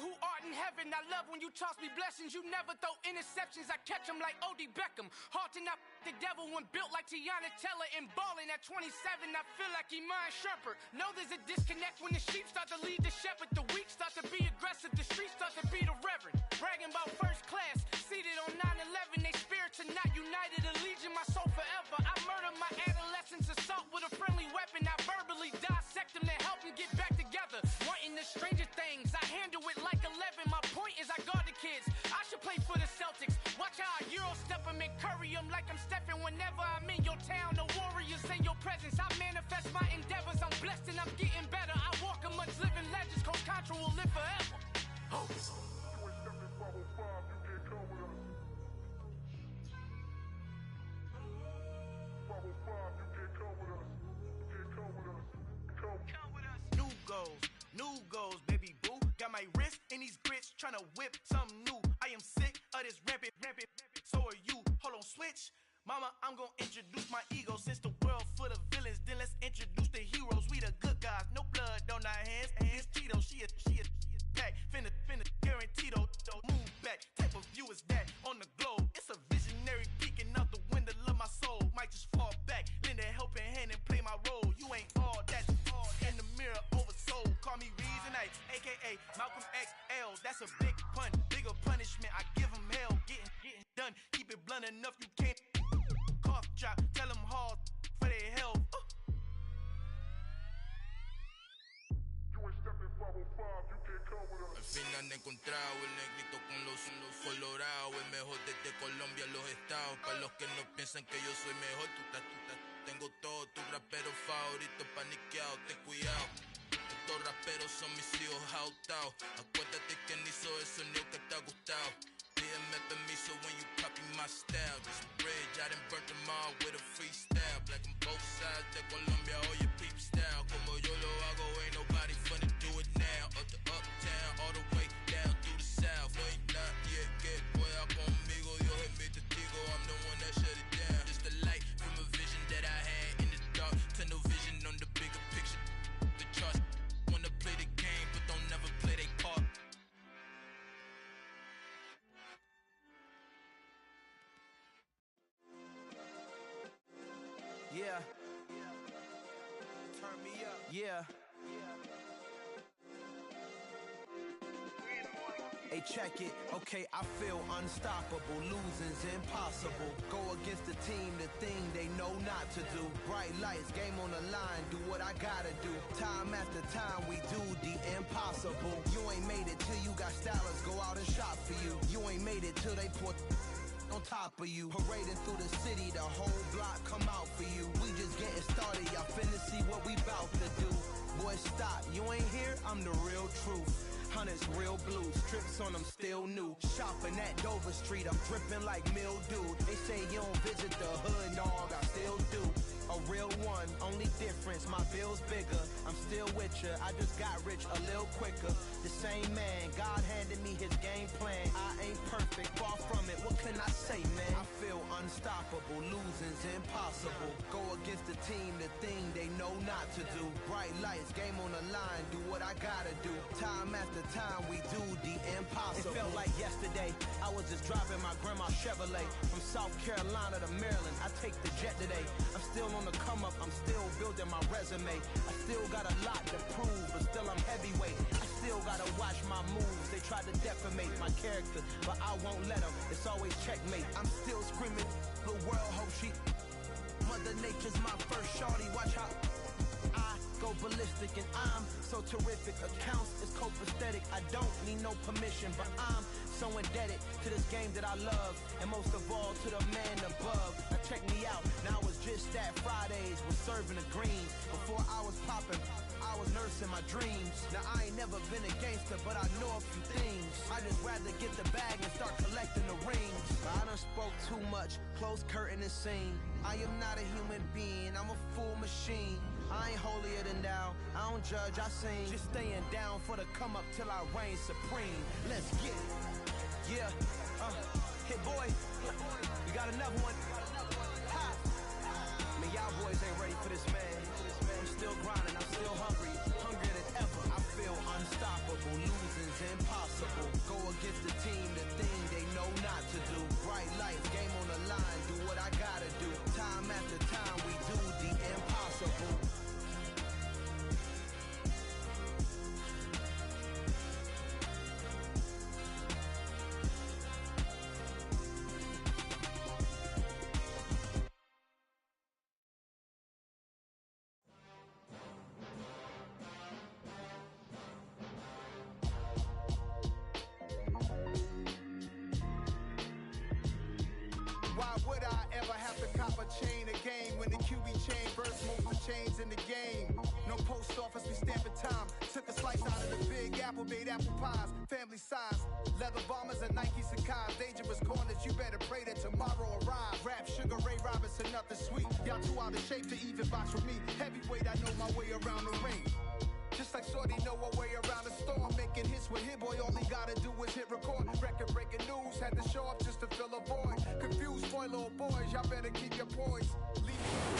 who art in heaven. I love when you toss me blessings. You never throw interceptions. I catch them like O.D. Beckham. Hard to not the devil when built like Tiana Teller and balling at 27. I feel like Iman Shumpert. Know there's a disconnect when the sheep start to lead the shepherd. The weak start to be aggressive. The streets start to be the reverend. Bragging about first class. Seated on 9/11. They spirits are not united. Allegiant my soul forever. I murder my adolescence. Assault with a friendly weapon. I verbally dissect them to help them get back together. Wanting the stranger things. I handle it like 11. My point is I guard the kids. I should play for the Celtics. Watch how I Euro step them and curry them like I'm Stephen. Whenever I'm in your town, the Warriors in your presence. I manifest my endeavors. I'm blessed and I'm getting better. I walk amongst living legends. Coach Contra will live forever. Oh. You ain't stepping bubble 5, you can't come with us. Bubble 5, you can't come with us. You can't come with us. Come with us. New goals, baby boo. Got my wrist in these grits, tryna whip something new. I am sick of this rampant. So are you. Hold on, switch. Mama, I'm gonna introduce my ego. Since the world full of villains, then let's introduce the heroes. We the good guys, no blood on our hands. It's Tito, she a pack. Finna guaranteed, move back. Type of view is that on the globe? It's a visionary peeking out the window of my soul. Might just fall back, lend a helping hand and play my role. You ain't all that, all in the mirror oversold. Call me Reason X, aka Malcolm XL. That's a big pun, bigger punishment. I give him hell, getting done. Keep it blunt enough, you can't cough drop. Tell them hard for their health. Al fin han encontrado el negrito con los colorados, el mejor desde Colombia a los estados. Para los que no piensan que yo soy mejor, tengo todo, tus raperos favoritos paniqueados, ten cuidado. Estos raperos son mis hijos adoptados. Acuérdate que ni hizo el sonido que te ha gustado. Pídeme permiso when you copy my style. This bridge, I done burnt them all with a freestyle. Black on both sides de Colombia, oye peep style. Como yo lo hago, ain't nobody finna do it now. Up to uptown, all the way down through the south. No hay nadie que pueda conmigo, Dios es mi testigo. I'm the one that shut it down. Just the light from a vision that I had in the dark. Tunnel vision on the bigger picture. The charts wanna play the game, but don't never play their part. Yeah. Turn me up. Yeah. Hey, check it. Okay, I feel unstoppable. Losing's impossible. Go against the team, the thing they know not to do. Bright lights, game on the line, do what I gotta do. Time after time, we do the impossible. You ain't made it till you got stylers go out and shop for you. You ain't made it till they put on top of you. Parading through the city, the whole block come out for you. We just getting started, y'all finna see what we bout to do. Boy, stop, you ain't here, I'm the real truth. Hundreds real blue, strips on them still new. Shopping at Dover Street, I'm dripping like mildew. They say you don't visit the hood, dog, I still do. A real one, only difference, my bill's bigger. I'm still with ya, I just got rich a little quicker. The same man, God handed me his game plan. I ain't perfect, far from it, what can I say, man? I feel unstoppable, losing's impossible. Go against the team, the thing they know not to do. Bright lights, game on the line, do what I gotta do. Time after time, we do the impossible. It felt like yesterday, I was just driving my grandma's Chevrolet. From South Carolina to Maryland, I take the jet today. I'm still on the come up, I'm still building my resume. I still got a lot to prove, but still I'm heavyweight. I still gotta watch my moves. They try to defamate my character, but I won't let them. It's always checkmate. I'm still screaming, the world hope she. Mother Nature's my first shorty. Watch how I go ballistic, and I'm so terrific. Accounts is copacetic. I don't need no permission, but I'm so indebted to this game that I love, and most of all to the man above. Now check me out, now it was just that Fridays was serving the greens. Before I was popping, I was nursing my dreams. Now I ain't never been a gangster, but I know a few things. I just rather get the bag and start collecting the rings. I done spoke too much, close curtain and scene. I am not a human being, I'm a full machine. I ain't holier than thou, I don't judge, I sing. Just staying down for the come up till I reign supreme. Let's get it. Yeah, hit boy, you got another one. Ha. Man, y'all boys ain't ready for this, man. I'm still grinding, I'm still hungry, hungrier than ever. feel unstoppable. Losing's impossible. Go against the team, the thing they know not to do. Bright lights, game on the line, do what I gotta do. Time after time, we do the impossible. Why would I ever have to cop a chain a game when the QB chain burst most of the chains in the game? No post office, we stamping time. Took a slice out of the big apple, made apple pies, family size. Leather bombers and Nike Sacai's. Dangerous corners, you better pray that tomorrow arrives. Rap, Sugar Ray Robinson, nothing sweet. Y'all too out of shape to even box with me. Heavyweight, I know my way around the ring. Just like Shorty know her way around the storm. Making hits with Hit Boy, all he gotta do is hit record. Record breaking news, had to show up just to fill a void. Confused boy, little boys, y'all better keep your poise.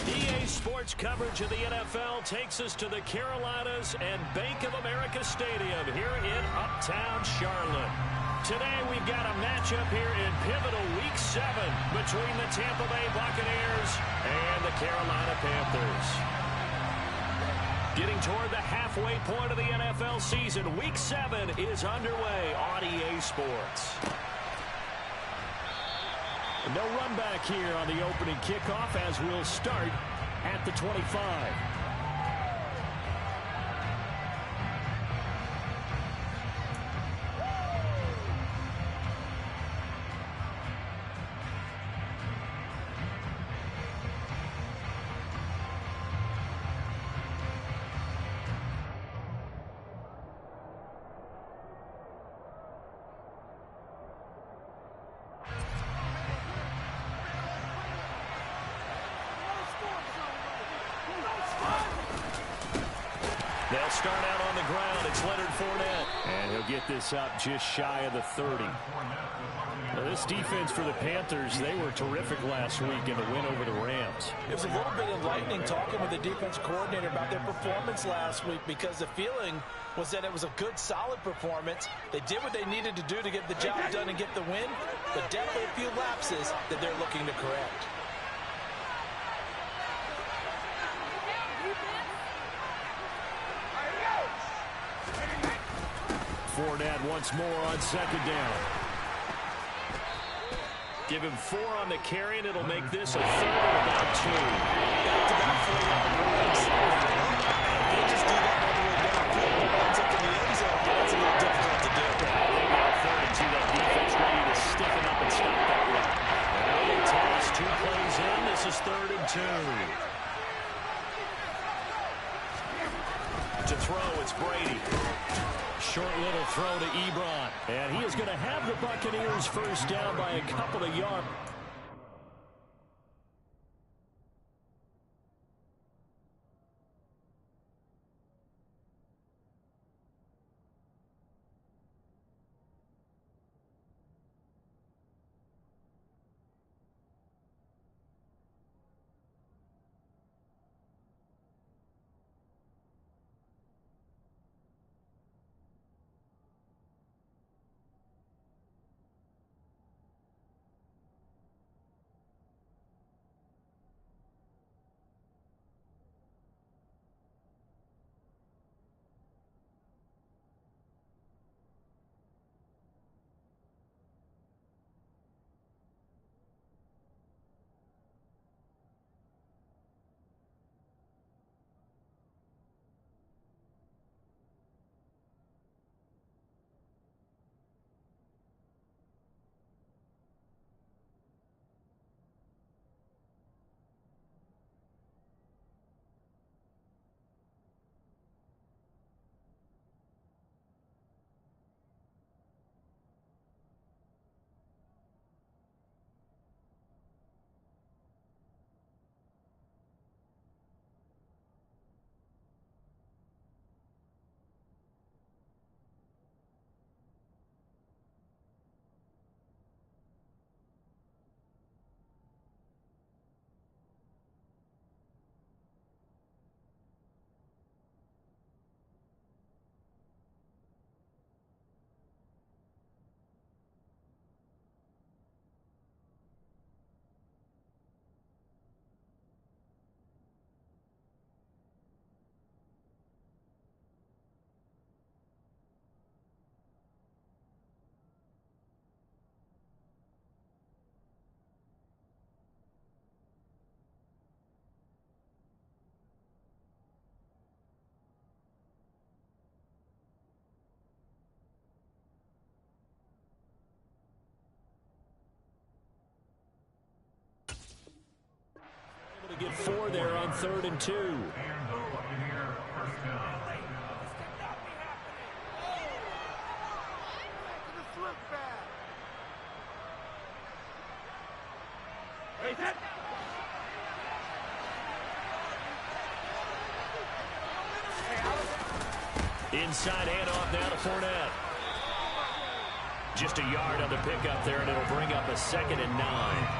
EA Sports coverage of the NFL takes us to the Carolinas and Bank of America Stadium here in Uptown Charlotte. Today we've got a matchup here in pivotal Week 7 between the Tampa Bay Buccaneers and the Carolina Panthers. Getting toward the halfway point of the NFL season, Week 7 is underway on EA Sports. No run back here on the opening kickoff as we'll start at the 25. They'll start out on the ground. It's Leonard Fournette. And he'll get this up just shy of the 30. Now, this defense for the Panthers, they were terrific last week in the win over the Rams. It was a little bit enlightening talking with the defense coordinator about their performance last week because the feeling was that it was a good, solid performance. They did what they needed to do to get the job done and get the win, but definitely a few lapses that they're looking to correct. Fournette once more on second down. Give him 4 on the carry, and it'll make this a third and about 2. Back-to-back 4-yard runs. They just do that all the way down. Put the runs up in the end zone. That's a little difficult to do. Now 32, that defense ready to stiffen up and stop that run. And now they tell us 2 plays in. This is 3rd and 2. To throw, it's Brady. Short little throw to Ebron. And he is going to have the Buccaneers first down by a couple of yards. To get 4 there on 3rd and 2. Inside handoff now to Fournette. Just a yard on the pickup there, and it'll bring up a 2nd and 9.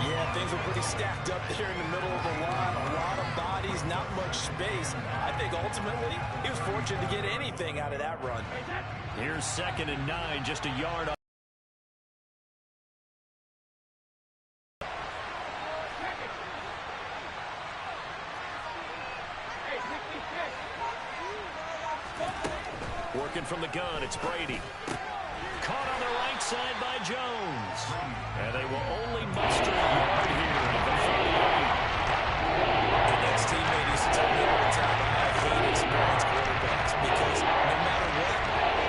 Yeah, things were pretty stacked up there in the middle of the line. A lot of bodies, not much space. I think ultimately he was fortunate to get anything out of that run. Here's 2nd and 9, just a yard on. Working from the gun, it's Brady. Caught on the right side by Jones. And they will only muster a yard here at the 38. The next teammate used to tell me all the time, I hate experienced quarterbacks because no matter what,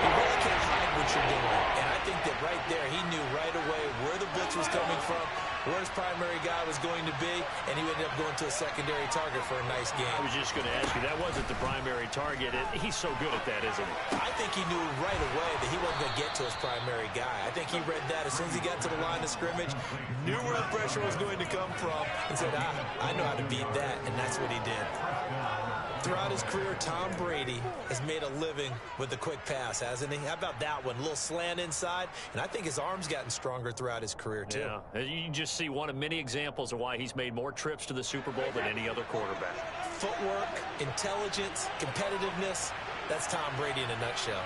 you really can't hide what you're doing. And I think that right there, he knew right away where the blitz was coming from, where his primary guy was going to be, and he ended up going to a secondary target for a nice game. I was just going to ask you, that wasn't the primary target. He's so good at that, isn't he? I think he knew right away that he wasn't going to get to his primary guy. I think he read that as soon as he got to the line of scrimmage, knew where the pressure was going to come from, and said, I know how to beat that, and that's what he did. Throughout his career, Tom Brady has made a living with the quick pass, hasn't he? How about that one? A little slant inside, and I think his arm's gotten stronger throughout his career, too. Yeah, you can just see one of many examples of why he's made more trips to the Super Bowl than any other quarterback. Footwork, intelligence, competitiveness, that's Tom Brady in a nutshell.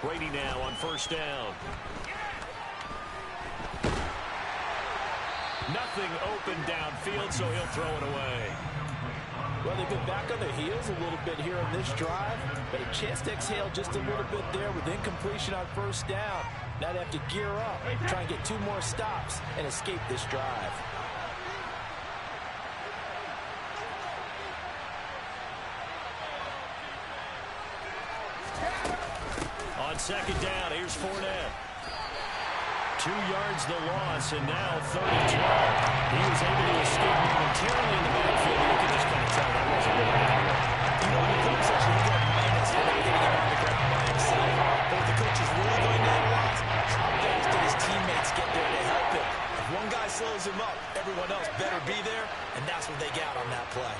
Brady now on 1st down. Nothing open downfield, so he'll throw it away. Well, they've been back on their heels a little bit here on this drive, but a chance to exhale just a little bit there with incompletion on 1st down. Now they have to gear up, try and get 2 more stops and escape this drive. On 2nd down, here's Fournette. 2 yards the loss, and now 3rd and 12. He was able to escape momentarily in the backfield. You can just kind of tell that wasn't going anywhere. You know, when you put him such a good minus for not getting him on the ground by himself. But if the coach is really going to analyze, how fast did his teammates get there to help him? If one guy slows him up, everyone else better be there, and that's what they got on that play.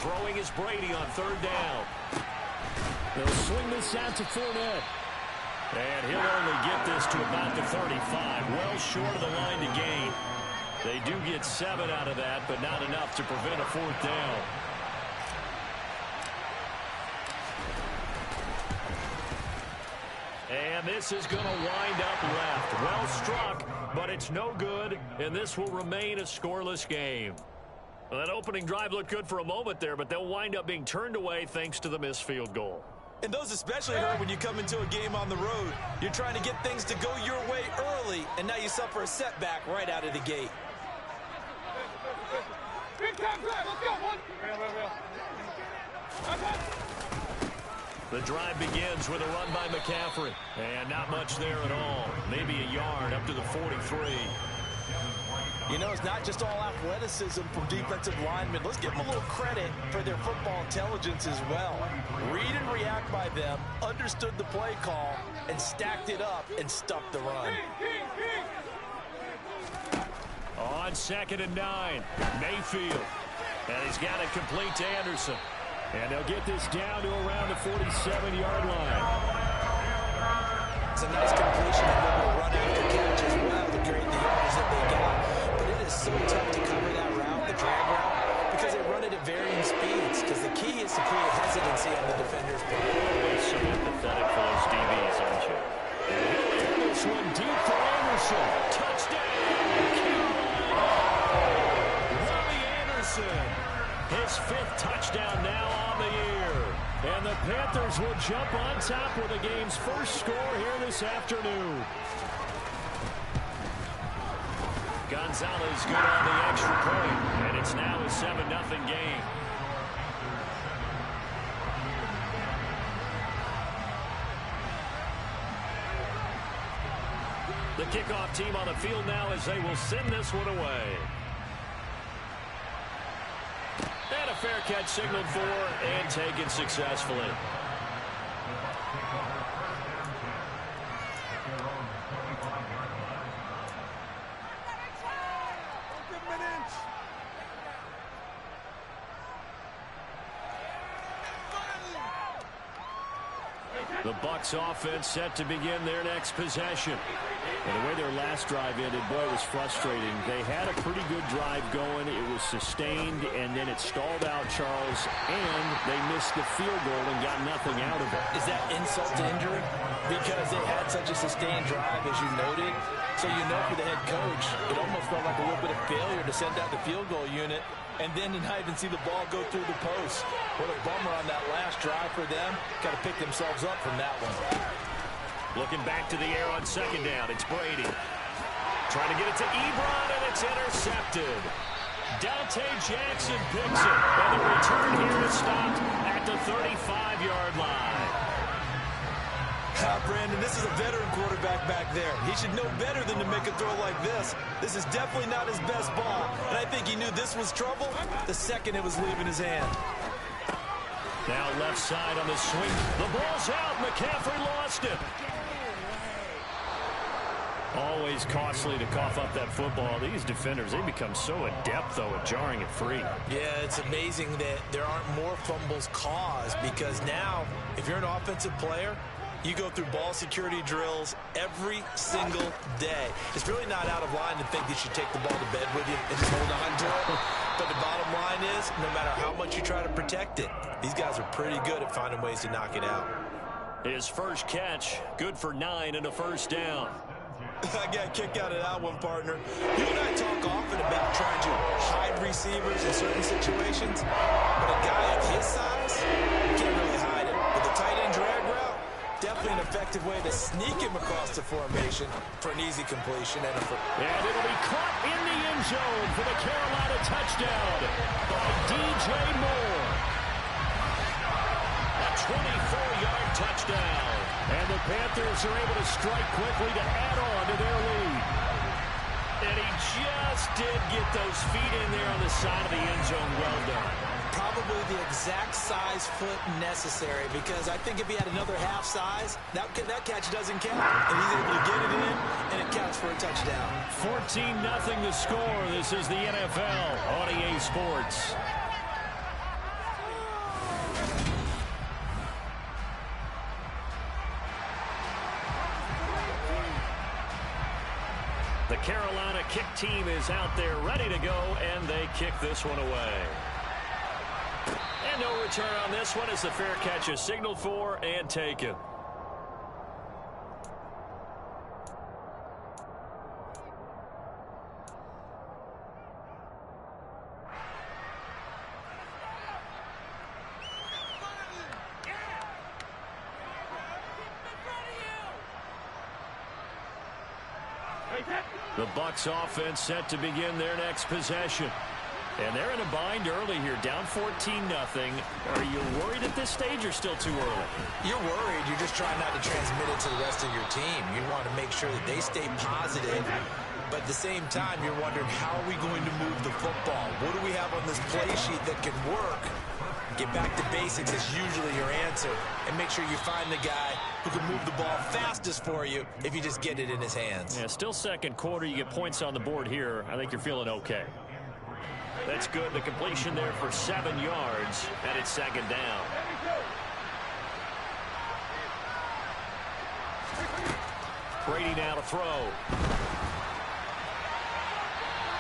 Throwing is Brady on 3rd down. They'll swing this out to Fournette. And he'll only get this to about the 35, well short of the line to gain. They do get 7 out of that, but not enough to prevent a 4th down. And this is going to wind up left. Well struck, but it's no good, and this will remain a scoreless game. Well, that opening drive looked good for a moment there, but they'll wind up being turned away thanks to the missed field goal. And those especially hurt when you come into a game on the road. You're trying to get things to go your way early, and now you suffer a setback right out of the gate. The drive begins with a run by McCaffrey. And not much there at all. Maybe a yard up to the 43. You know, it's not just all athleticism from defensive linemen. Let's give them a little credit for their football intelligence as well. Read and react by them, understood the play call, and stacked it up and stuffed the run. On 2nd and 9, Mayfield. And he's got it complete to Anderson. And they'll get this down to around the 47-yard line. It's a nice completion and then a run after catch as well to create the yards that they got. But it is so tough to cover that route, the drag route, because they run it at varying speeds. Because the key is to create hesitancy on the defender's part. Always so empathetic for those DBs, aren't you? And this one deep for Anderson. Touchdown! Robbie Anderson. His 5th touchdown now on the year. And the Panthers will jump on top with the game's first score here this afternoon. Gonzalez good on the extra point, and it's now a 7-0 game. The kickoff team on the field now as they will send this one away. And a fair catch signaled for and taken successfully. The Bucs offense set to begin their next possession. And the way their last drive ended, boy, it was frustrating. They had a pretty good drive going. It was sustained, and then it stalled out, Charles, and they missed the field goal and got nothing out of it. Is that insult to injury? Because they had such a sustained drive, as you noted. So you know for the head coach, it almost felt like a little bit of failure to send out the field goal unit and then to not even see the ball go through the post. What a bummer on that last drive for them. Got to pick themselves up from that one. Looking back to the air on second down, it's Brady. Trying to get it to Ebron, and it's intercepted. Dante Jackson picks it, and the return here is stopped at the 35-yard line. Brandon, this is a veteran quarterback back there. He should know better than to make a throw like this. This is definitely not his best ball, and I think he knew this was trouble the second it was leaving his hand. Now left side on the swing. The ball's out. McCaffrey lost it. Always costly to cough up that football. These defenders, they become so adept, though, at jarring it free. Yeah, it's amazing that there aren't more fumbles caused because now, if you're an offensive player, you go through ball security drills every single day. It's really not out of line to think that you take the ball to bed with you and just hold on to it. But the bottom line is, no matter how much you try to protect it, these guys are pretty good at finding ways to knock it out. His first catch, good for 9 and a first down. I got a kick out of that one, partner. You and I talk often about trying to hide receivers in certain situations, but a guy of his size, you can't really hide it. With a tight end drag route, definitely an effective way to sneak him across the formation for an easy completion. And it'll be caught in the end zone for the Carolina touchdown by DJ Moore. A 24-yard touchdown. And the Panthers are able to strike quickly to add on to their lead. And he just did get those feet in there on the side of the end zone. Well done. Probably the exact size foot necessary, because I think if he had another half size, that catch doesn't count. And he's able to get it in, and it counts for a touchdown. 14-0 the score. This is the NFL on EA Sports. The Carolina kick team is out there ready to go, and they kick this one away. And no return on this one as the fair catch is signaled for and taken. The Bucs offense set to begin their next possession. And they're in a bind early here, down 14-0. Are you worried at this stage or still too early? You're worried. You're just trying not to transmit it to the rest of your team. You want to make sure that they stay positive. But at the same time, you're wondering, how are we going to move the football? What do we have on this play sheet that can work? Get back to basics is usually your answer. And make sure you find the guy who can move the ball fastest for you if you just get it in his hands. Yeah, still second quarter. You get points on the board here. I think you're feeling okay. That's good. The completion there for 7 yards, and it's second down. Brady now to throw.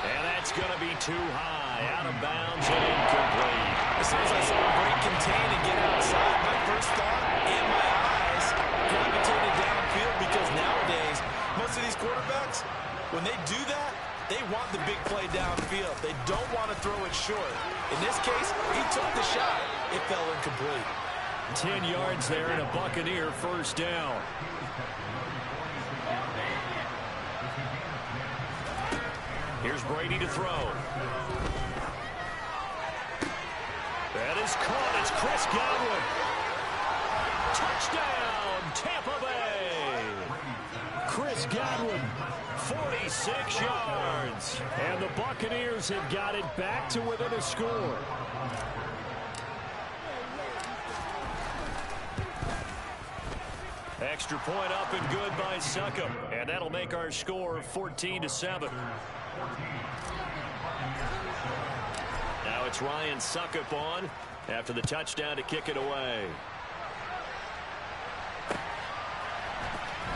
And that's going to be too high. Out of bounds and incomplete. As soon as I saw him break contain and get outside, my first thought and my eyes gravitated downfield, because nowadays, most of these quarterbacks, when they do that, they want the big play downfield. They don't want to throw it short. In this case, he took the shot. It fell incomplete. 10 yards there and a Buccaneer first down. Here's Brady to throw. That is caught. It's Chris Godwin. Touchdown, Tampa Bay. Chris Godwin, 46 yards. And the Buccaneers have got it back to within a score. Extra point up and good by Succop. And that'll make our score 14-7. Now it's Ryan Succop on after the touchdown to kick it away.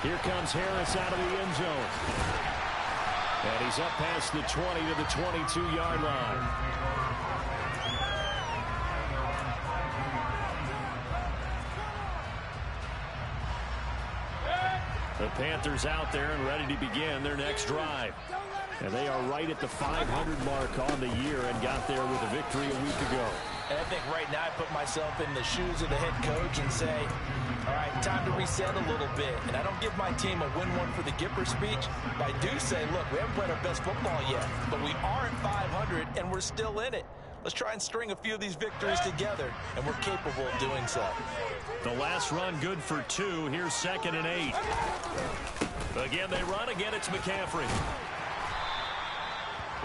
Here comes Harris out of the end zone. And he's up past the 20 to the 22-yard line. The Panthers out there and ready to begin their next drive. And they are right at the 500 mark on the year and got there with a victory a week ago. And I think right now I put myself in the shoes of the head coach and say, all right, time to reset a little bit. And I don't give my team a win one for the Gipper speech, but I do say, look, we haven't played our best football yet, but we are at 500 and we're still in it. Let's try and string a few of these victories together, and we're capable of doing so. The last run good for 2. Here's 2nd and 8. Again, they run. Again, it's McCaffrey.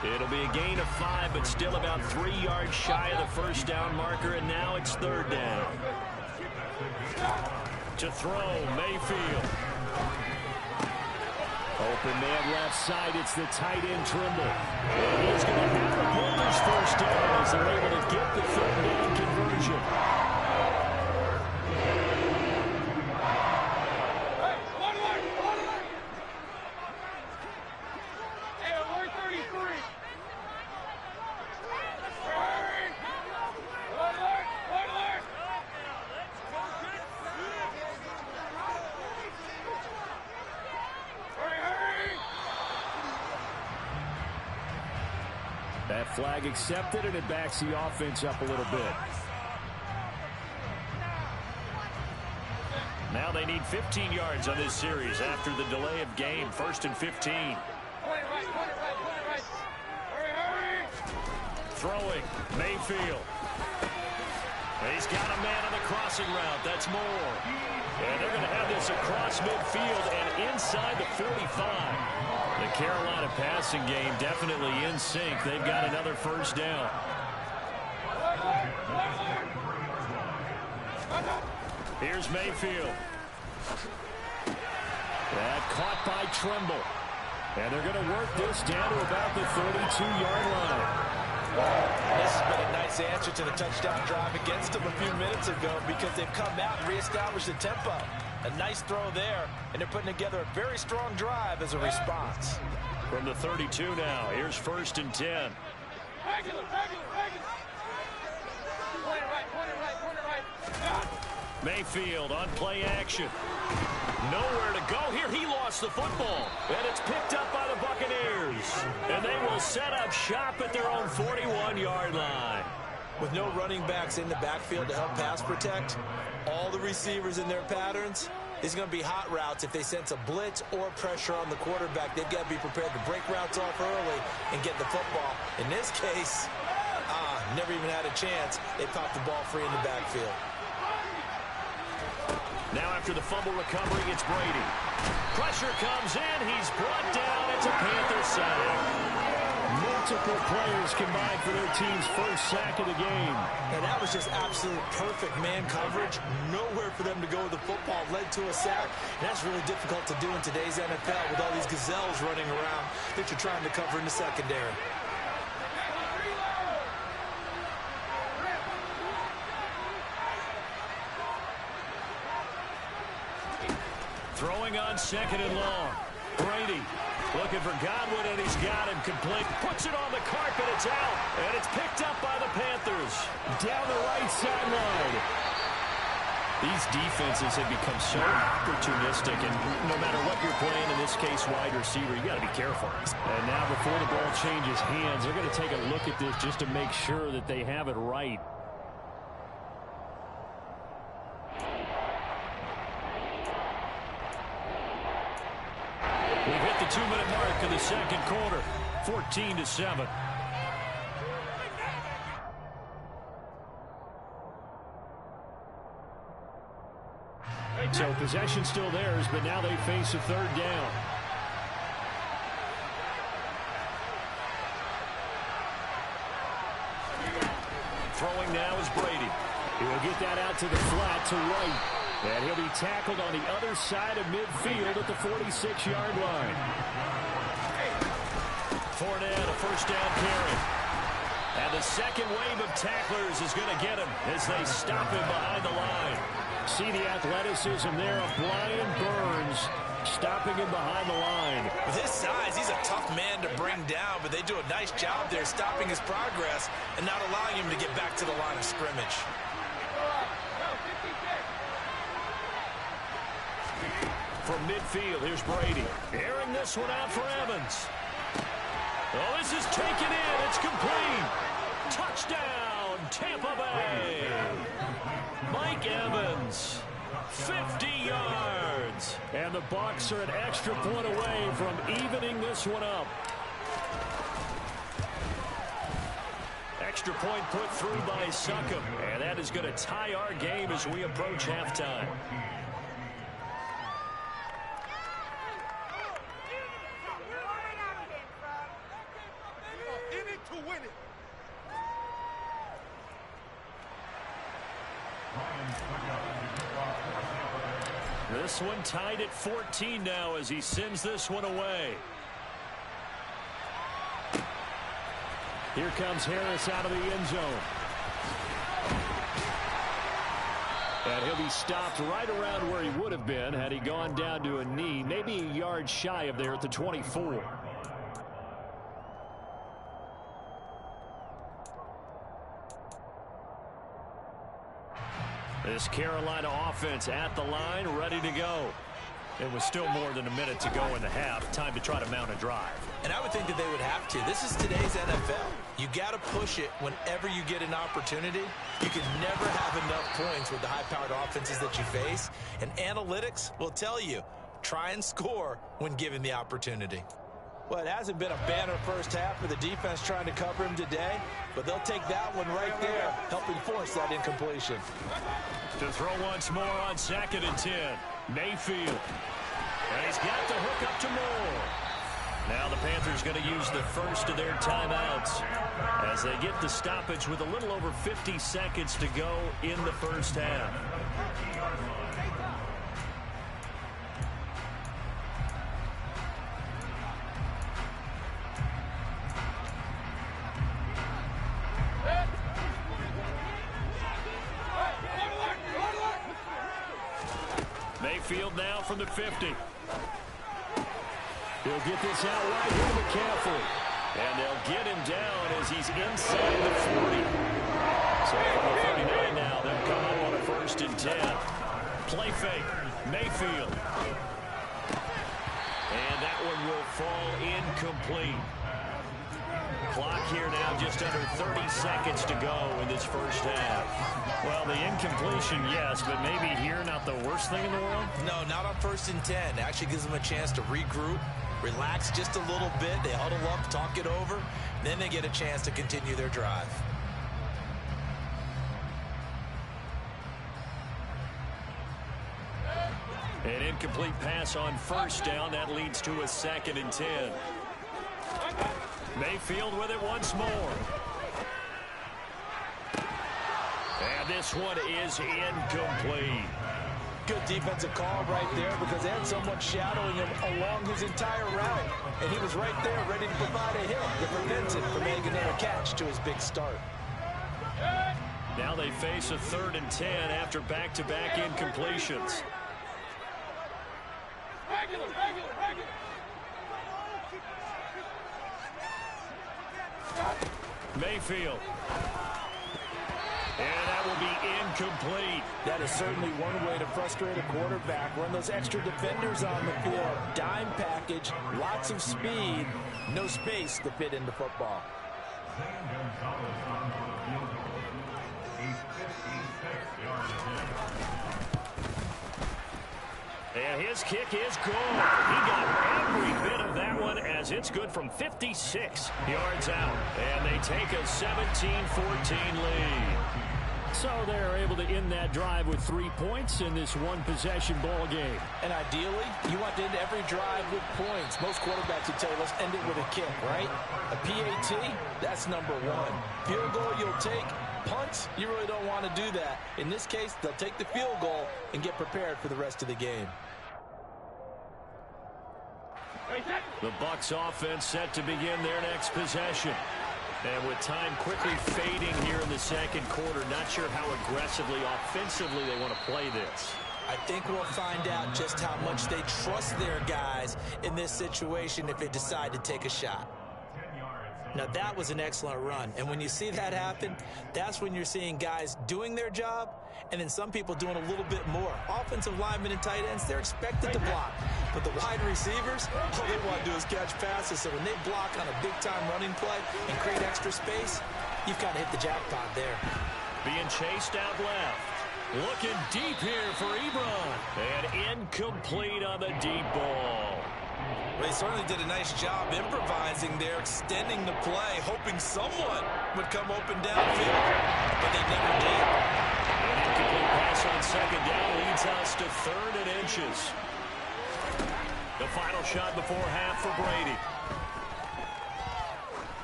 It'll be a gain of 5, but still about 3 yards shy of the first down marker, and now it's 3rd down. To throw, Mayfield. Open man left side. It's the tight end Trimble. And he's going to have the Panthers first down as they're able to get the 3rd down conversion. That flag accepted, and it backs the offense up a little bit. Now they need 15 yards on this series after the delay of game. 1st and 15. Throwing, Mayfield. He's got a man on the crossing route. That's Moore. And they're going to have this across midfield and inside the 45. The Carolina passing game definitely in sync. They've got another first down. Here's Mayfield. That caught by Trimble. And they're going to work this down to about the 32-yard line. This has been a nice answer to the touchdown drive against them a few minutes ago because they've come out and reestablished the tempo. A nice throw there, and they're putting together a very strong drive as a response. From the 32 now, here's 1st and 10. Mayfield on play action. Nowhere to go here. He lost the football. And it's picked up by the Buccaneers. And they will set up shop at their own 41-yard line. With no running backs in the backfield to help pass protect, all the receivers in their patterns, it's going to be hot routes. If they sense a blitz or pressure on the quarterback, they've got to be prepared to break routes off early and get the football. In this case, never even had a chance. They popped the ball free in the backfield. Now after the fumble recovery, it's Brady. Pressure comes in. He's brought down. It's a Panther sack. Multiple players combined for their team's first sack of the game. And that was just absolute perfect man coverage. Nowhere for them to go with the football. Led to a sack. And that's really difficult to do in today's NFL with all these gazelles running around that you're trying to cover in the secondary. Throwing on 2nd and long. Brady looking for Godwin, and he's got him complete. Puts it on the carpet. It's out, and it's picked up by the Panthers. Down the right sideline. These defenses have become so opportunistic, and no matter what you're playing, in this case wide receiver, you got to be careful. And now before the ball changes hands, they're going to take a look at this just to make sure that they have it right. We've hit the 2-minute mark of the second quarter. 14-7. So possession still theirs, but now they face a third down. Throwing now is Brady. He will get that out to the flat to White. And he'll be tackled on the other side of midfield at the 46-yard line. Fournette, a first down carry. And the second wave of tacklers is going to get him as they stop him behind the line. See the athleticism there of Brian Burns stopping him behind the line. With his size, he's a tough man to bring down, but they do a nice job there stopping his progress and not allowing him to get back to the line of scrimmage. From midfield, here's Brady. Airing this one out for Evans. Oh, this is taken in. It's complete. Touchdown, Tampa Bay. Mike Evans, 50 yards. And the Bucs are an extra point away from evening this one up. Extra point put through by Succop. And that is going to tie our game as we approach halftime. This one tied at 14 now as he sends this one away. Here comes Harris out of the end zone. And he'll be stopped right around where he would have been had he gone down to a knee, maybe a yard shy of there at the 24. This Carolina offense at the line, ready to go. It was still more than a minute to go in the half. Time to try to mount a drive. And I would think that they would have to. This is today's NFL. You got to push it whenever you get an opportunity. You can never have enough points with the high-powered offenses that you face. And analytics will tell you, try and score when given the opportunity. Well, it hasn't been a banner first half for the defense trying to cover him today, but they'll take that one right there, helping force that incompletion. To throw once more on 2nd and 10. Mayfield. And he's got the hook up to Moore. Now the Panthers going to use the first of their timeouts as they get the stoppage with a little over 50 seconds to go in the first half. Mayfield now from the 50. He'll get this out right here to McCaffrey. And they'll get him down as he's inside the 40. So from the 39 now, they'll come up on a 1st and 10. Play fake. Mayfield. And that one will fall incomplete. Clock here now just under 30 seconds to go in this first half. Well, the incompletion, yes, but maybe here not the worst thing in the world? No, not on 1st and 10. It actually gives them a chance to regroup, relax just a little bit. They huddle up, talk it over, and then they get a chance to continue their drive. An incomplete pass on 1st down. That leads to a 2nd and 10. Mayfield with it once more. And this one is incomplete. Good defensive call right there because they had someone shadowing him along his entire route. And he was right there ready to provide a hit that prevents him from making another catch to his big start. Now they face a 3rd and 10 after back-to-back incompletions. Mayfield. And that will be incomplete. That is certainly one way to frustrate a quarterback. Run those extra defenders on the field. Dime package, lots of speed, no space to fit into football. And his kick is good. He got every bit of that one as it's good from 56 yards out. And they take a 17-14 lead. So they're able to end that drive with 3 points in this one-possession ball game. And ideally, you want to end every drive with points. Most quarterbacks would tell you, let's end it with a kick, right? A PAT, that's number one. Field goal you'll take. Punts, you really don't want to do that. In this case, they'll take the field goal and get prepared for the rest of the game. The Bucs offense set to begin their next possession. And with time quickly fading here in the second quarter, not sure how aggressively, offensively they want to play this. I think we'll find out just how much they trust their guys in this situation if they decide to take a shot. Now, that was an excellent run. And when you see that happen, that's when you're seeing guys doing their job and then some people doing a little bit more. Offensive linemen and tight ends, they're expected to block. But the wide receivers, all they want to do is catch passes. So when they block on a big-time running play and create extra space, you've got to hit the jackpot there. Being chased out left. Looking deep here for Ebron. And incomplete on the deep ball. Well, they certainly did a nice job improvising there, extending the play, hoping someone would come open downfield, but they never did. An incomplete pass on second down leads us to 3rd and inches. The final shot before half for Brady.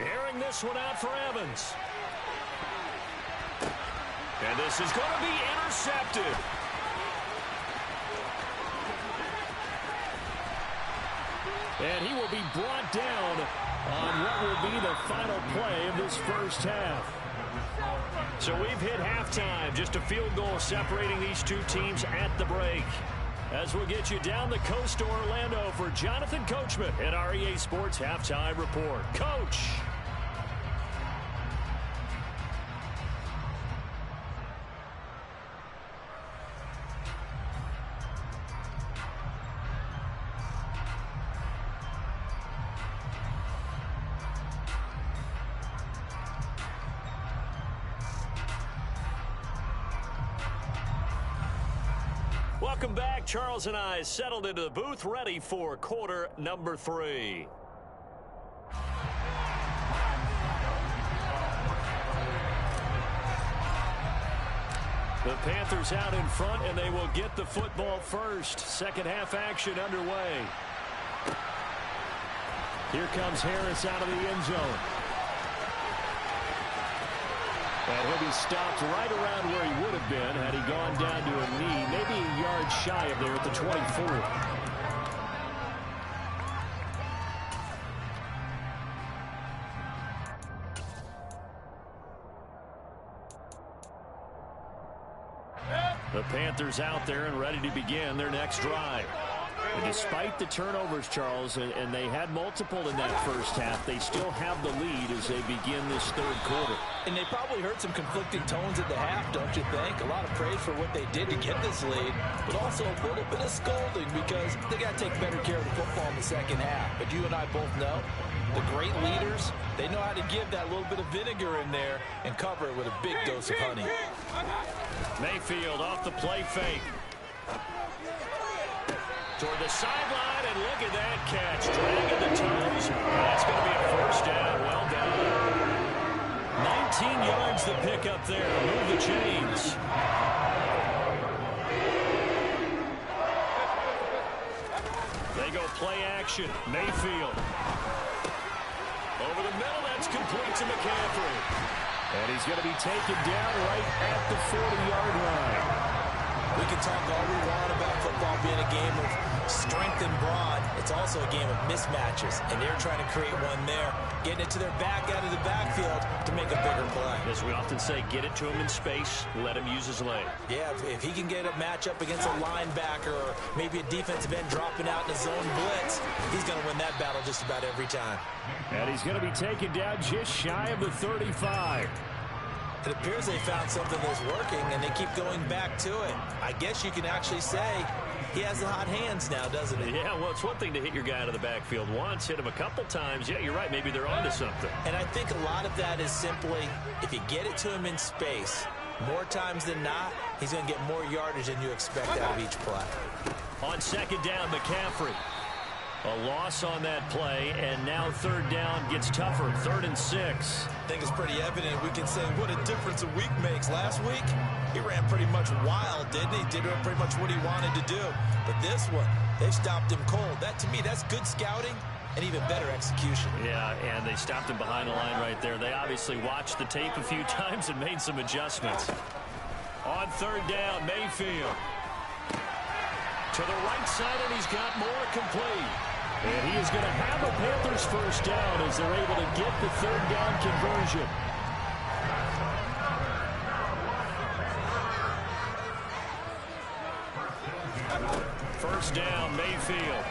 Airing this one out for Evans. And this is going to be intercepted. And he will be brought down on what will be the final play of this first half. So we've hit halftime. Just a field goal separating these two teams at the break. As we'll get you down the coast to Orlando for Jonathan Coachman at our EA Sports Halftime Report. Coach. Welcome back. Charles and I settled into the booth, ready for quarter number 3. The Panthers out in front, and they will get the football first. Second half action underway. Here comes Harris out of the end zone. And he'll be stopped right around where he would have been had he gone down to a knee, maybe a yard shy of there at the 24. The Panthers out there and ready to begin their next drive. And despite the turnovers, Charles, and they had multiple in that first half, they still have the lead as they begin this third quarter. And they probably heard some conflicting tones at the half, don't you think? A lot of praise for what they did to get this lead, but also a little bit of scolding because they got to take better care of the football in the second half. But you and I both know the great leaders, they know how to give that little bit of vinegar in there and cover it with a big dose of honey. Mayfield off the play fake. Toward the sideline, and look at that catch. Dragging the toes. That's going to be a first down. Well done. 19 yards the pick up there. Move the chains. They go play action. Mayfield. Over the middle, that's complete to McCaffrey. And he's going to be taken down right at the 40-yard line. We can talk all we want about football being a game of strength and brawn. It's also a game of mismatches, and they're trying to create one there, getting it to their back out of the backfield to make a bigger play. As we often say, get it to him in space, let him use his leg. Yeah, if he can get a matchup against a linebacker or maybe a defensive end dropping out in a zone blitz, he's going to win that battle just about every time. And he's going to be taken down just shy of the 35. It appears they found something that's working, and they keep going back to it. I guess you can actually say he has the hot hands now, doesn't he? Yeah, well, it's one thing to hit your guy out of the backfield once, hit him a couple times. Yeah, you're right. Maybe they're onto something. And I think a lot of that is simply if you get it to him in space, more times than not, he's going to get more yardage than you expect out of each play. On second down, McCaffrey. A loss on that play, and now third down gets tougher. 3rd and 6. I think it's pretty evident. We can say what a difference a week makes. Last week, he ran pretty much wild, didn't he? Did pretty much what he wanted to do. But this one, they stopped him cold. That, to me, that's good scouting and even better execution. Yeah, and they stopped him behind the line right there. They obviously watched the tape a few times and made some adjustments. On 3rd down, Mayfield. To the right side, and he's got more complete. And he is going to have a Panthers first down as they're able to get the 3rd down conversion. First down, Mayfield.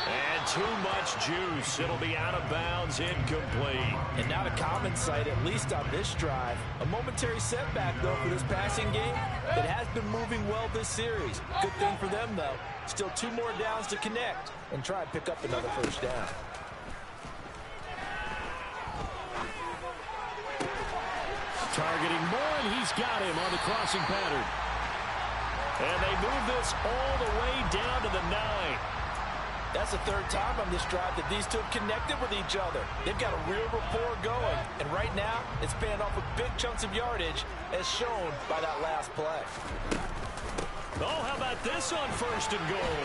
And too much juice. It'll be out of bounds, incomplete. And not a common sight, at least on this drive. A momentary setback, though, for this passing game that has been moving well this series. Good thing for them, though. Still 2 more downs to connect and try and pick up another first down. Targeting more, and he's got him on the crossing pattern. And they move this all the way down to the 9. That's the 3rd time on this drive that these two have connected with each other. They've got a real rapport going. And right now, it's paying off with big chunks of yardage, as shown by that last play. Oh, how about this on 1st and goal?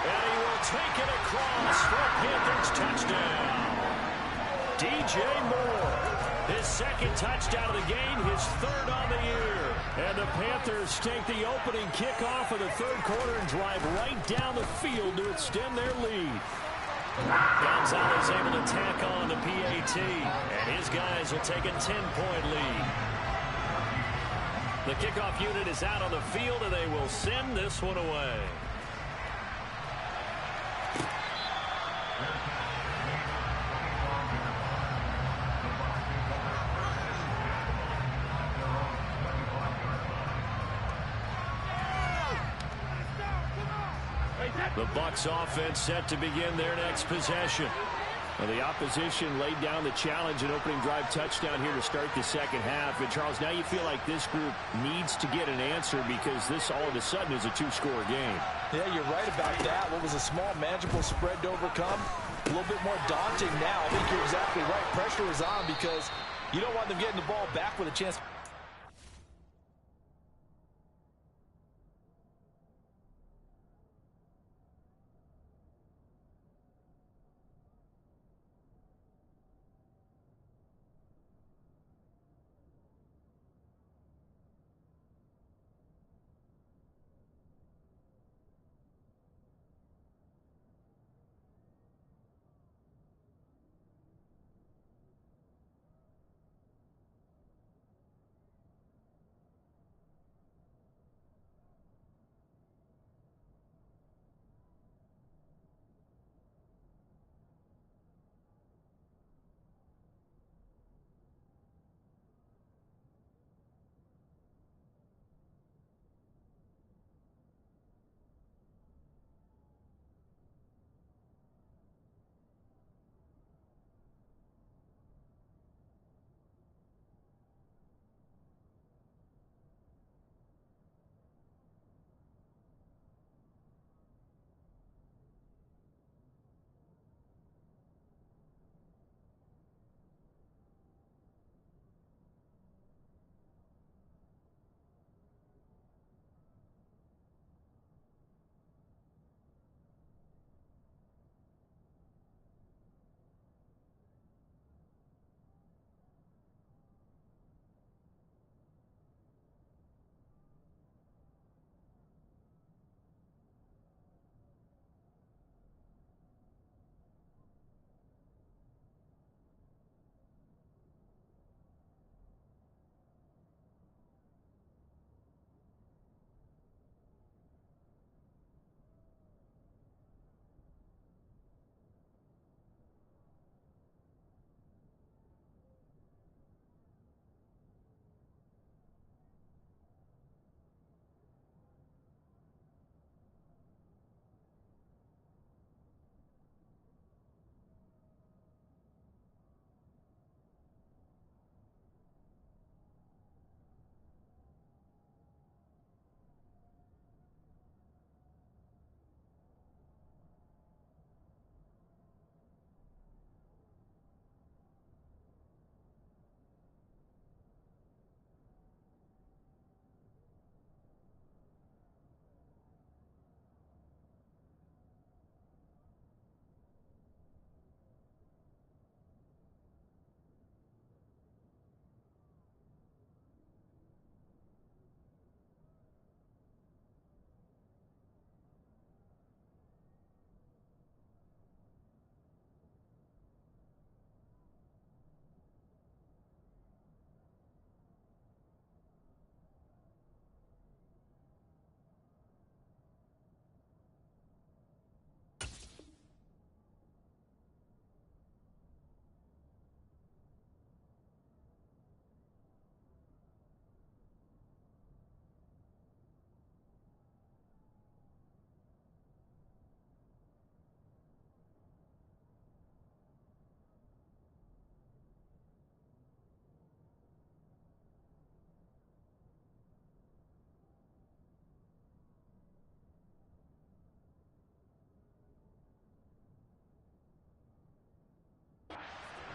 And he will take it across for a Panthers touchdown. DJ Moore, his 2nd touchdown of the game, his 3rd on the year. And the Panthers take the opening kickoff of the 3rd quarter and drive right down the field to extend their lead. Gonzalez able to tack on the PAT, and his guys will take a 10-point lead. The kickoff unit is out on the field, and they will send this one away. The Bucs offense set to begin their next possession. Well, the opposition laid down the challenge and opening drive touchdown here to start the 2nd half. And, Charles, now you feel like this group needs to get an answer because this all of a sudden is a 2-score game. Yeah, you're right about that. What was a small, manageable spread to overcome, a little bit more daunting now. I think you're exactly right. Pressure is on because you don't want them getting the ball back with a chance.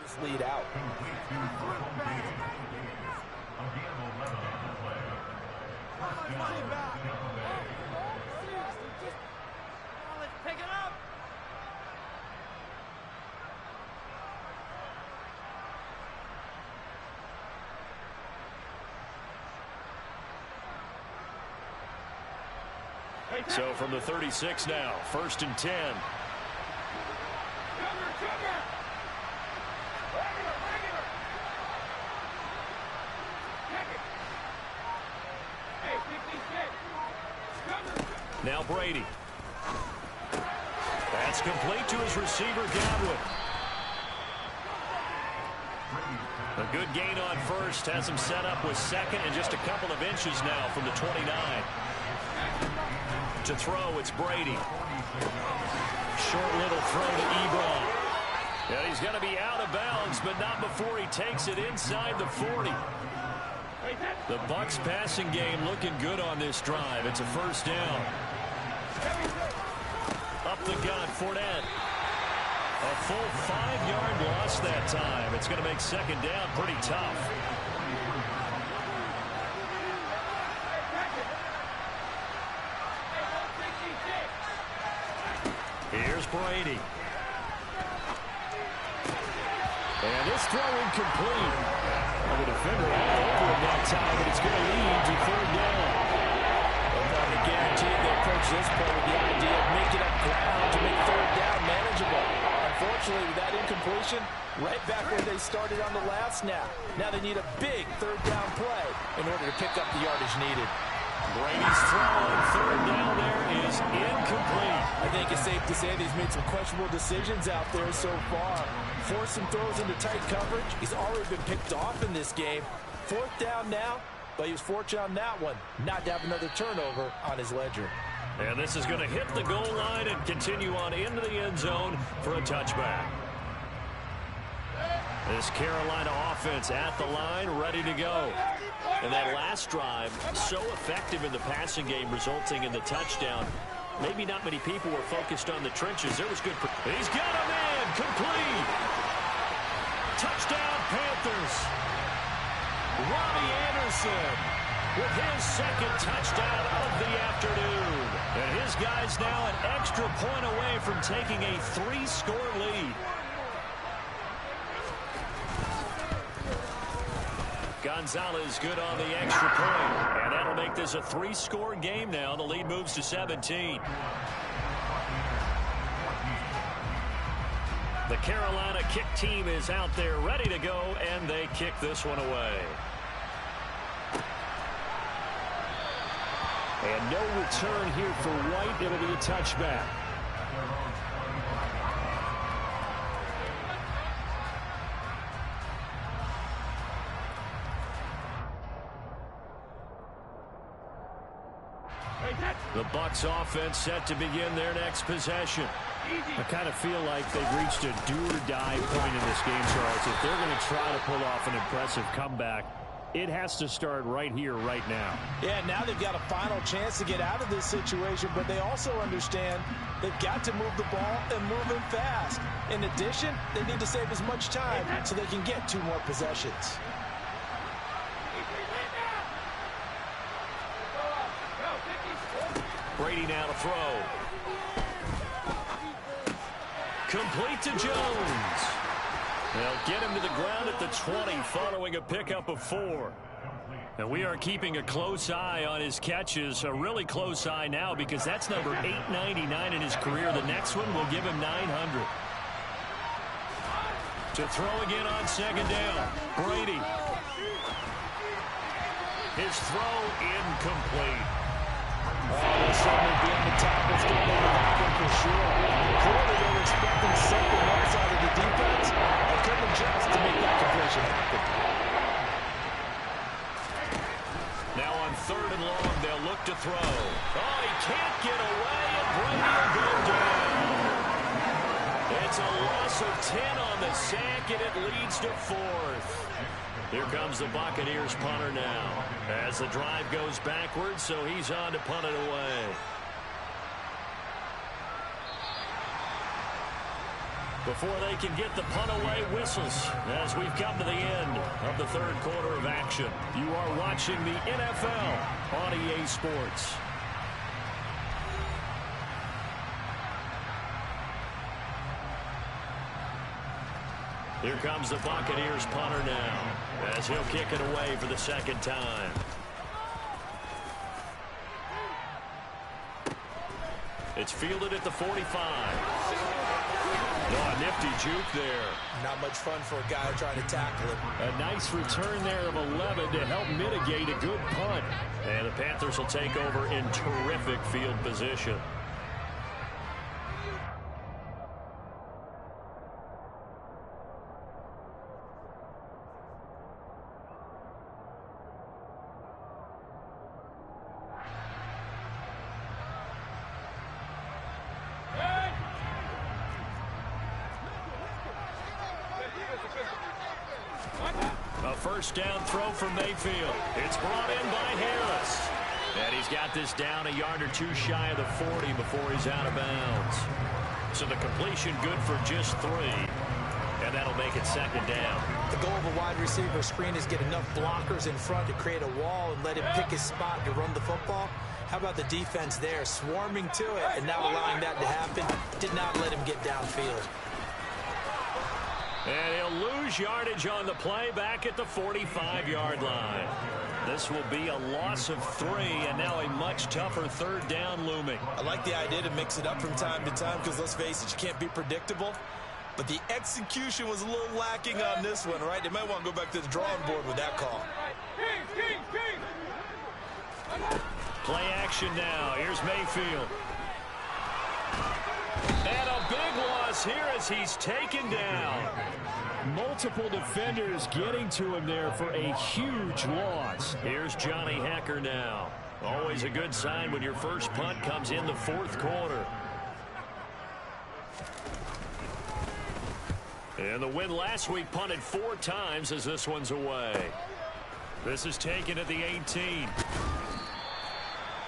this lead out. Pick it up. So from the 36 now, 1st and 10. Now Brady. That's complete to his receiver, Godwin. A good gain on first. Has him set up with second and just a couple of inches now from the 29. To throw, it's Brady. Short little throw to Ebron. Yeah, he's going to be out of bounds, but not before he takes it inside the 40. The Bucs passing game looking good on this drive. It's a first down. Up the gut, Fournette. A full 5-yard loss that time. It's going to make second down pretty tough. Here's Brady. And this throw incomplete. The defender all over him that time, but it's going to lead to third down. I guarantee they approach this play with the idea of making up ground to make third down manageable. Unfortunately, with that incompletion, right back where they started on the last snap. Now they need a big third down play in order to pick up the yardage needed. Brady's throw on third down there is incomplete. I think it's safe to say that he's made some questionable decisions out there so far. Forcing throws into tight coverage. He's already been picked off in this game. Fourth down now, but he was fortunate on that one not to have another turnover on his ledger. And this is going to hit the goal line and continue on into the end zone for a touchback. This Carolina offense at the line, ready to go. And that last drive, so effective in the passing game, resulting in the touchdown. Maybe not many people were focused on the trenches. There was good. He's got a man, complete. Touchdown, Panthers. Robbie Anderson with his second touchdown of the afternoon. And his guys now an extra point away from taking a 3-score lead. Gonzalez good on the extra point. And that'll make this a 3-score game now. The lead moves to 17. The Carolina kick team is out there ready to go, and they kick this one away. And no return here for White. It'll be a touchback. The Bucs offense set to begin their next possession. I kind of feel like they've reached a do-or-die point in this game, Charles. If they're going to try to pull off an impressive comeback, it has to start right here, right now. Yeah, now they've got a final chance to get out of this situation, but they also understand they've got to move the ball and move it fast. In addition, they need to save as much time so they can get 2 more possessions. Brady now to throw. Complete to Jones. They'll get him to the ground at the 20 following a pickup of 4. And we are keeping a close eye on his catches, a really close eye now because that's number 899 in his career. The next one will give him 900. To throw again on second down. Brady. His throw incomplete. They'll certainly be on the top. Let's go over that one for sure. Clearly, they were expecting something else out of the defense. They couldn't adjust to make that completion happen. Now on third and long, they'll look to throw. Oh, he can't get away, and Brady will go down. It's a loss of 10 on the sack, and it leads to 4th. Here comes the Buccaneers punter now. As the drive goes backwards, so he's on to punt it away. before they can get the punt away whistles as we've come to the end of the third quarter of action. You are watching the NFL on EA Sports. Here comes the Buccaneers punter now as he'll kick it away for the second time. It's fielded at the 45. Oh, a nifty juke there. Not much fun for a guy trying to tackle it. A nice return there of 11 to help mitigate a good punt. And the Panthers will take over in terrific field position. First down throw from Mayfield. It's brought in by Harris. And he's got this down a yard or two shy of the 40 before he's out of bounds. So the completion good for just 3. And that'll make it second down. The goal of a wide receiver screen is get enough blockers in front to create a wall and let him pick his spot to run the football. How about the defense there, swarming to it and not allowing that to happen? Did not let him get downfield. And he'll lose yardage on the play back at the 45-yard line. This will be a loss of 3, and now a much tougher third down looming. I like the idea to mix it up from time to time because, let's face it, you can't be predictable. But the execution was a little lacking on this one, right? They might want to go back to the drawing board with that call. Play action now. Here's Mayfield. And a big loss here as he's taken down. Multiple defenders getting to him there for a huge loss. Here's Johnny Hecker now. Always a good sign when your first punt comes in the fourth quarter. And the win last week punted 4 times as this one's away. This is taken at the 18.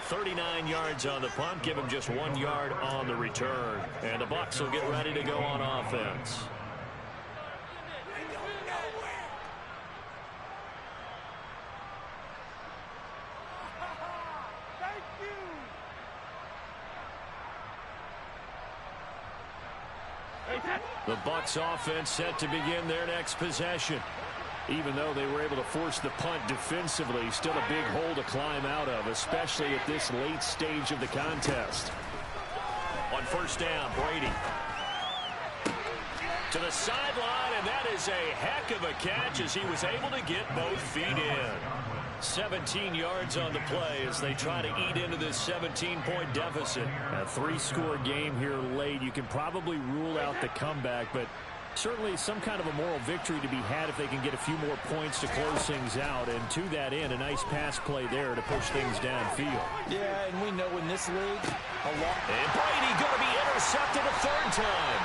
39 yards on the punt, give him just 1 yard on the return. And the Bucs will get ready to go on offense. The Bucs offense set to begin their next possession. Even though they were able to force the punt defensively, still a big hole to climb out of, especially at this late stage of the contest. On first down, Brady. To the sideline, and that is a heck of a catch as he was able to get both feet in. 17 yards on the play as they try to eat into this 17-point deficit. A 3-score game here late. You can probably rule out the comeback, but certainly some kind of a moral victory to be had if they can get a few more points to close things out. And to that end, a nice pass play there to push things downfield. Yeah, and we know in this league, a lot. And Brady going to be intercepted a third time.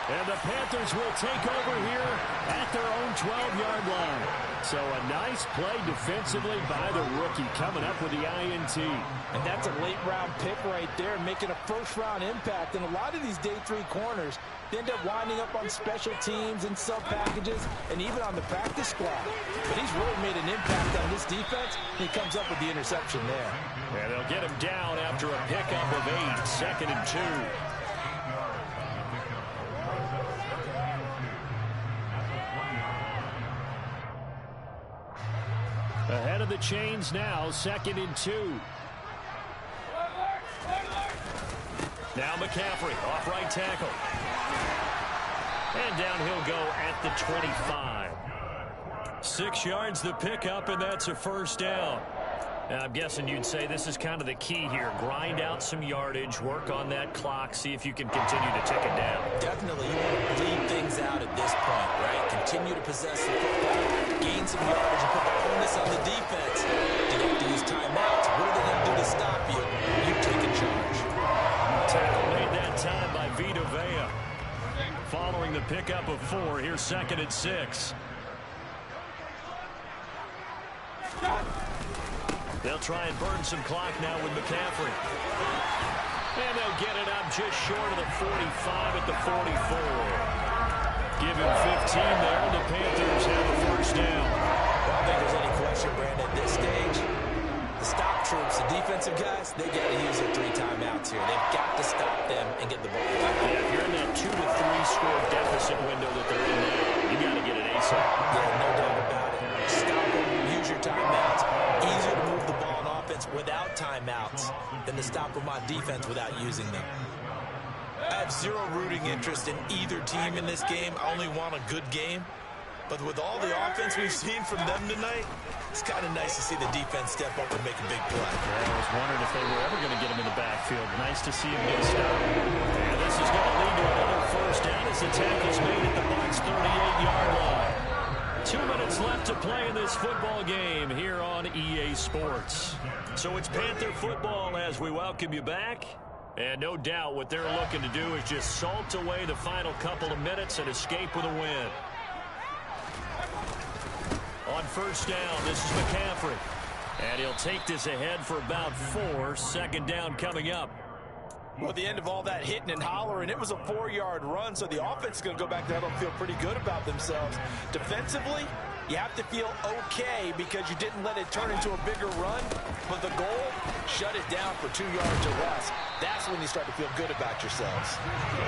And the Panthers will take over here at their own 12-yard line. So a nice play defensively by the rookie coming up with the INT. And that's a late-round pick right there, making a first-round impact. And a lot of these day 3 corners, they end up winding up on special teams and sub packages and even on the practice squad. But he's really made an impact on this defense, and he comes up with the interception there. And they'll get him down after a pickup of 8, 2nd and 2. Ahead of the chains now, 2nd and 2. Now McCaffrey off right tackle. And down he'll go at the 25. 6 yards the pickup, and that's a first down. Now, I'm guessing you'd say this is kind of the key here. Grind out some yardage, work on that clock, see if you can continue to tick it down. Definitely. You want to bleed things out at this point, right? Continue to possess the football, gain some yardage, and put the onus on the defense. Do they have to use timeouts? What are they going to do to stop you? You take in charge. Tackle made that time by Vita Vea. Following the pickup of 4, here's 2nd and 6. They'll try and burn some clock now with McCaffrey. And they'll get it up just short of the 45 at the 44. Give him 15 there, and the Panthers have a first down. I don't think there's any question, Brandon, at this stage. The stop troops, the defensive guys, they got to use their 3 timeouts here. They've got to stop them and get the ball back. Yeah, if you're in that 2 to 3 score deficit window that they're in now, you got to get it ASAP. Yeah, no doubt about it. Stop them, use your timeouts. Easier to move the ball on offense without timeouts than to stop them on defense without using them. I have zero rooting interest in either team in this game. I only want a good game. But with all the offense we've seen from them tonight, it's kind of nice to see the defense step up and make a big play. Yeah, I was wondering if they were ever going to get him in the backfield. Nice to see him get stopped. And this is going to lead to another first down as the tackle's made at the Bucs' 38-yard line. 2 minutes left to play in this football game here on EA Sports. So it's Panther football as we welcome you back. And no doubt what they're looking to do is just salt away the final couple of minutes and escape with a win. On first down, this is McCaffrey. And he'll take this ahead for about 4. Second down coming up. Well, at the end of all that hitting and hollering, it was a 4-yard run, so the offense is going to go back there and feel pretty good about themselves. Defensively, you have to feel okay because you didn't let it turn into a bigger run, but the goal, shut it down for 2 yards or less. That's when you start to feel good about yourselves.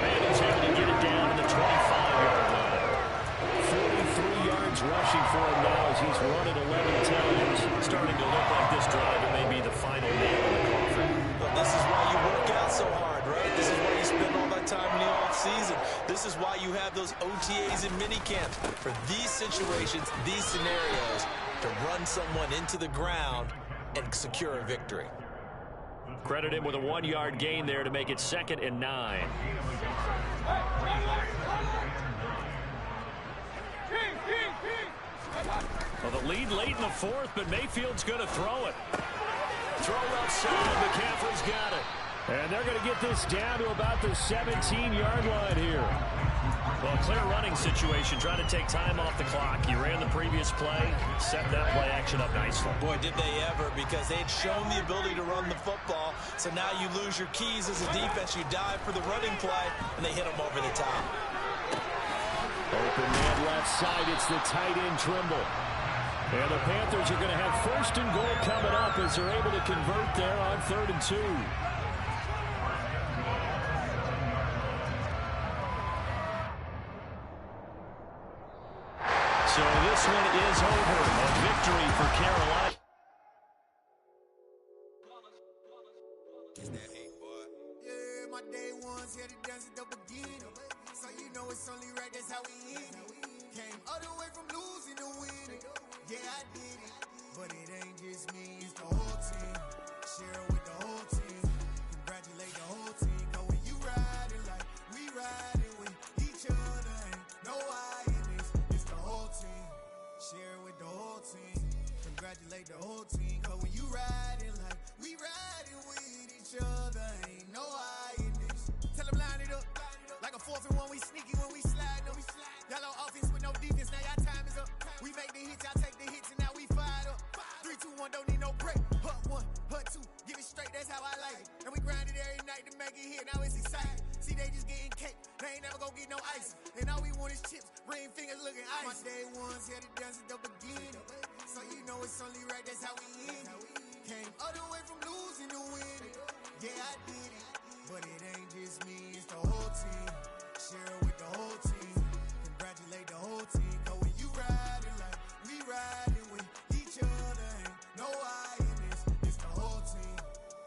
And he's able to get it down to the 25-yard line. 43 yards rushing for him now as he's run it 11 times. Starting to look like this drive may be the final nail in the coffin. But this is why you work out so hard, right? This is why you spend all that time in the offseason. This is why you have those OTAs and mini camps. For these situations, these scenarios, to run someone into the ground and secure a victory. Credit him with a 1-yard gain there to make it 2nd and 9. Well, the lead late in the 4th, but Mayfield's going to throw it. Throw outside, McCaffrey's got it. And they're going to get this down to about the 17-yard line here. Well, clear running situation, trying to take time off the clock. You ran the previous play, set that play action up nicely. Boy, did they ever, because they'd shown the ability to run the football. So now you lose your keys as a defense. You dive for the running play, and they hit them over the top. Open man left side, it's the tight end Trimble. And the Panthers are going to have 1st and goal coming up as they're able to convert there on 3rd and 2. So this one is over. A victory for Carolina. Yeah, my day ones here to dance at the beginning. So you know it's only right, that's how we end it. Came all the way from losing to winning. Yeah, I did it. But it ain't just me, it's the whole team. Share it with the whole team. Congratulate the whole team. Cause when you riding like we riding with each other, ain't no I in this. It's the whole team. Share it with the whole team. Congratulate the whole team. Cause when you riding like we riding with each other, ain't no I in this. Tell them line it up. Like a 4th and 1, we sneaky when we slide up. Y'all on offense with no defense, now y'all time is up. We make the hits, y'all take the hits, and now we fired up. 3, 2, 1, don't need no break. Hut 1, hut 2, give it straight, that's how I like it. And we grind it every night to make it hit, now it's exciting. See, they just getting cake, they ain't never gonna get no ice. And all we want is chips, ring fingers looking ice. My day ones here to dance at the beginning. So you know it's only right, that's how we end it. Came all the way from losing to winning. Yeah, I did it. But it ain't just me, it's the whole team. Share it with the whole team. Congratulate the whole team. Cause when you riding like we riding with each other, ain't no I in this. It's the whole team.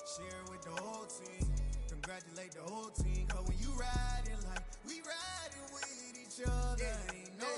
Share it with the whole team. Congratulate the whole team. Cause when you riding like we riding with each other, ain't no